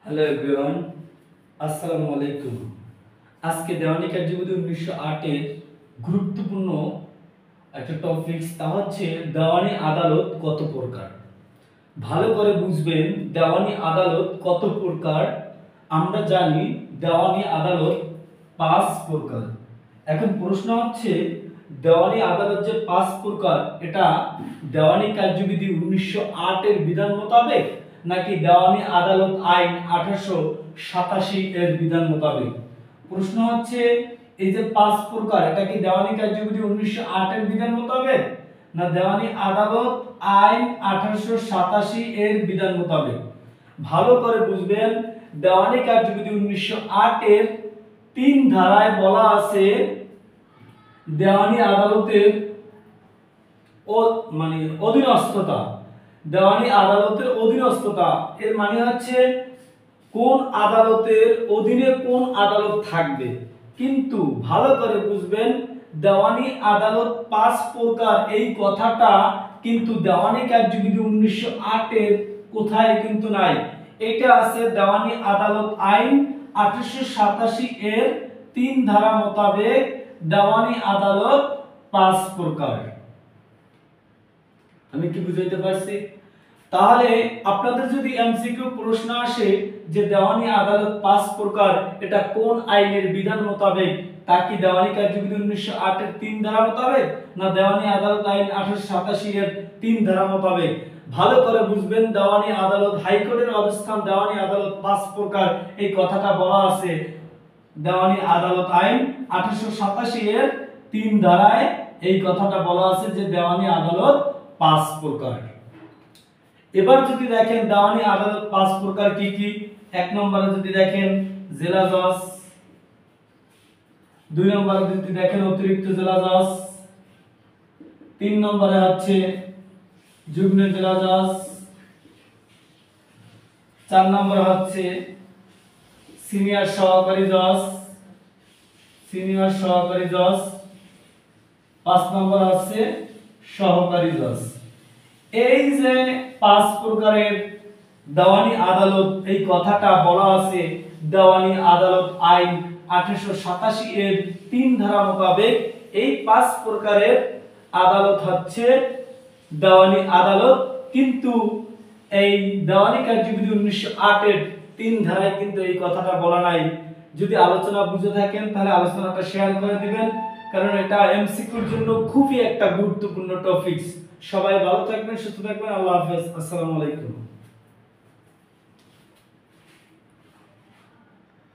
Hello everyone, আসসালামু আলাইকুম। আজকে দেওয়ানি কার্যবিধি 1908 এর গুরুত্বপূর্ণ একটা টপিকস, তা হচ্ছে দেওয়ানি আদালত কত প্রকার। ভালো করে বুঝবেন দেওয়ানি আদালত কত প্রকার। আমরা জানি দেওয়ানি আদালত 5 প্রকার। এখন প্রশ্ন হচ্ছে দেওয়ানি আদালত যে 5 প্রকার, এটা দেওয়ানি কার্যবিধি 1908 এর বিধান মোতাবেক নাকি দেওয়ানি আদালত আইন 1887 এর বিধান মোতাবেক। প্রশ্ন হচ্ছে এই যে 5 প্রকার, এটা কি দেওয়ানি কার্যবিধি 1908 এর বিধান মোতাবেক না দেওয়ানি আদালত আইন 1887 এর বিধান মোতাবেক। ভালো করে বুঝবেন দেওয়ানি কার্যবিধি 1908 এর 3 ধারায় বলা আছে দেওয়ানি আদালতের অধীনস্থতা। দেওয়ানি আদালতের অধীনস্থতা এর মানে হচ্ছে কোন আদালতের অধীনে কোন আদালত থাকবে। কিন্তু ভালো করে বুঝবেন দেওয়ানি আদালত 5 প্রকার এই কথাটা কিন্তু দেওয়ানি কার্যবিধি 1908 এর কোথায় কিন্তু নাই। এটা আছে দেওয়ানি আদালত আইন 1887 এর 3 ধারা মোতাবেক দেওয়ানি আদালত 5 প্রকার। আমি কি বুঝাইতে পারছি? তাহলে আপনাদের যদি এমসিকিউ প্রশ্ন আসে যে দেওয়ানি আদালত 5 প্রকার, এটা কোন আইনের বিধান মোতাবেক, তা কি দেওয়ানি কার্যবিধি 1908 এর 3 ধারা মোতাবেক না দেওয়ানি আদালত আইন 1887 এর 3 ধারা মোতাবেক। ভালো করে বুঝবেন দেওয়ানি আদালত হাইকোর্টের অবস্থান দেওয়ানি আদালত 5 প্রকার এই কথাটা বলা আছে দেওয়ানি আদালত আইন 1887 এর 3 ধারায় এই কথাটা বলা আছে যে দেওয়ানি আদালত 5 প্রকার। এবার যদি দেখেন দেওয়ানি আদালত 5 প্রকার কি কি, 1 নম্বরে যদি দেখেন জেলা জজ, 2 নম্বরে যদি দেখেন অতিরিক্ত জেলা জজ, 3 নম্বরে হচ্ছে যুগ্ম জেলা জজ, 4 নম্বরে হচ্ছে সিনিয়র সহকারী জজ, 5 নম্বর হচ্ছে সহকারী জজ। এই যে 5 প্রকারের দেওয়ানি আদালত এই কথাটা বলা আছে দেওয়ানি আদালত আইন 1887 এর 3 ধারা মোতাবেক। এই 5 প্রকারের আদালত হচ্ছে দেওয়ানি আদালত, কিন্তু এই দেওয়ানি কার্যবিধি 1908 এর 3 ধারায় কিন্তু এই কথাটা বলা নাই। যদি আলোচনা বুঝে থাকেন তাহলে আলোচনাটা শেয়ার করে দিবেন, কারণ এটা এমসিকিউর জন্য খুবই একটা গুরুত্বপূর্ণ টপিকস। সবাই ভালো থাকবেন, সুস্থ থাকবেন। আল্লাহ হাফেজ, আসসালামু আলাইকুম।